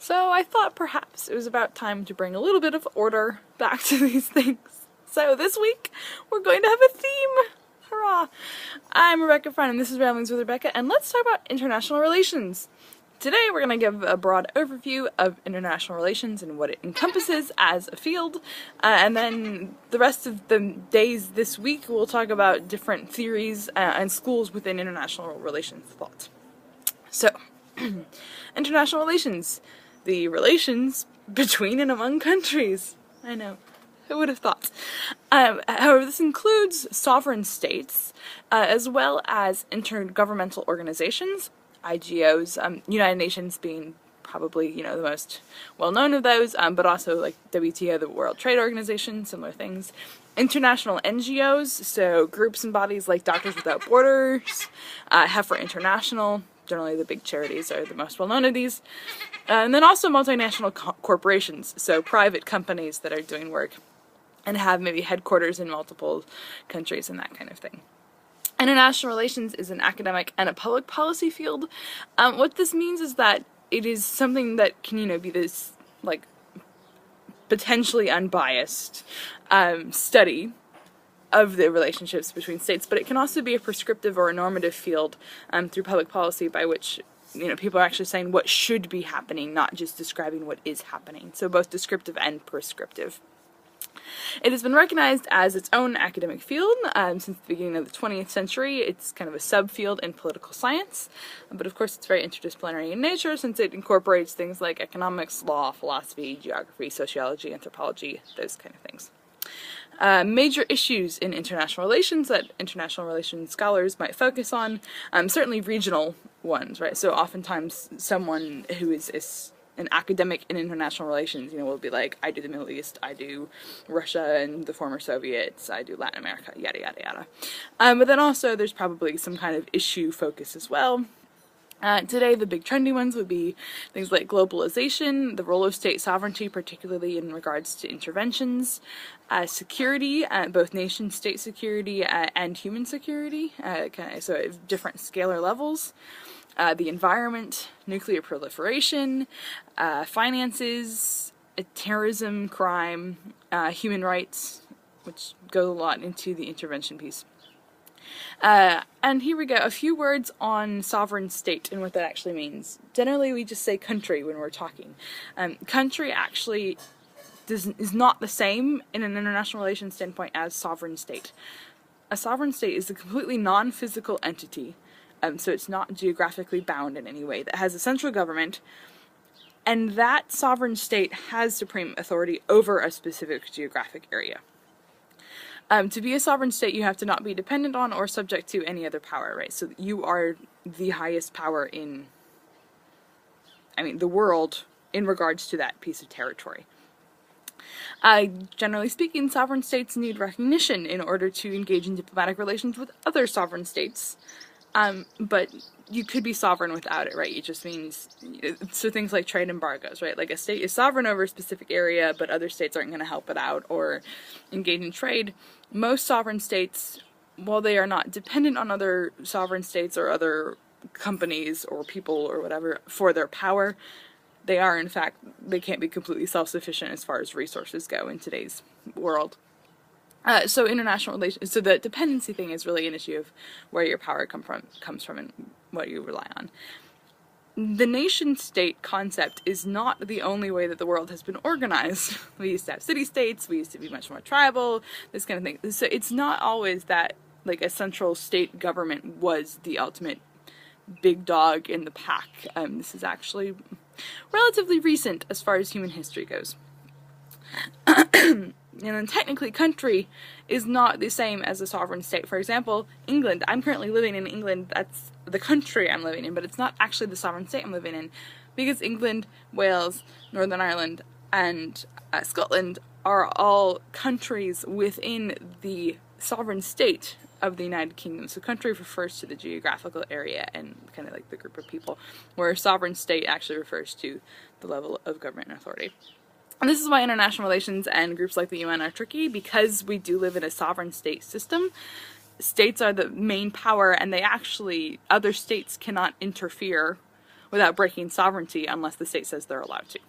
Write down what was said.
So I thought perhaps it was about time to bring a little bit of order back to these things. So this week, we're going to have a theme! Hurrah! I'm Rebecca Farnum, and this is Ramblings with Rebecca, and let's talk about international relations. Today we're going to give a broad overview of international relations and what it encompasses as a field, and then the rest of the days this week we'll talk about different theories and schools within international relations thought. So, international relations. The relations between and among countries. I know. Who would have thought? However, this includes sovereign states, as well as intergovernmental organizations, IGOs, United Nations being probably, the most well-known of those, but also like WTO, the World Trade Organization, similar things. International NGOs, so groups and bodies like Doctors Without Borders, Heifer International, generally the big charities are the most well-known of these. And then also multinational corporations, so private companies that are doing work and have maybe headquarters in multiple countries and that kind of thing. International relations is an academic and a public policy field. What this means is that it is something that can, be this, potentially unbiased study of the relationships between states, but it can also be a prescriptive or a normative field through public policy by which people are actually saying what should be happening, not just describing what is happening. So both descriptive and prescriptive. It has been recognized as its own academic field since the beginning of the 20th century. It's kind of a subfield in political science, but of course it's very interdisciplinary in nature since it incorporates things like economics, law, philosophy, geography, sociology, anthropology, those kind of things. Major issues in international relations that international relations scholars might focus on, certainly regional ones, right? So oftentimes someone who is an academic in international relations, will be like, I do the Middle East, I do Russia and the former Soviets, I do Latin America, yada yada yada. But then also there's probably some kind of issue focus as well. Today, the big trendy ones would be things like globalization, the role of state sovereignty, particularly in regards to interventions, security, both nation-state security and human security, so at different scalar levels, the environment, nuclear proliferation, finances, terrorism, crime, human rights, which go a lot into the intervention piece. And here we go, a few words on sovereign state and what that actually means. Generally, we just say country when we're talking. Country actually is not the same in an international relations standpoint as sovereign state. A sovereign state is a completely non-physical entity, so it's not geographically bound in any way, that has a central government, and that sovereign state has supreme authority over a specific geographic area. To be a sovereign state, you have to not be dependent on or subject to any other power, right? So you are the highest power in, the world in regards to that piece of territory. Generally speaking, sovereign states need recognition in order to engage in diplomatic relations with other sovereign states. But you could be sovereign without it, right? It just means, so things like trade embargoes, right? Like a state is sovereign over a specific area, but other states aren't going to help it out or engage in trade. Most sovereign states, while they are not dependent on other sovereign states or other companies or people or whatever for their power, they are, in fact, they can't be completely self-sufficient as far as resources go in today's world. So international relations, so the dependency thing is really an issue of where your power comes from and what you rely on. The nation-state concept is not the only way that the world has been organized. We used to have city-states, we used to be much more tribal, this kind of thing. So it's not always that, a central state government was the ultimate big dog in the pack. This is actually relatively recent as far as human history goes. And then technically country is not the same as a sovereign state. For example, England. I'm currently living in England. That's the country I'm living in, but it's not actually the sovereign state I'm living in, because England, Wales, Northern Ireland, and Scotland are all countries within the sovereign state of the United Kingdom. So country refers to the geographical area and kind of like the group of people, where sovereign state actually refers to the level of government and authority. And this is why international relations and groups like the UN are tricky, because we do live in a sovereign state system. States are the main power, and other states cannot interfere without breaking sovereignty unless the state says they're allowed to.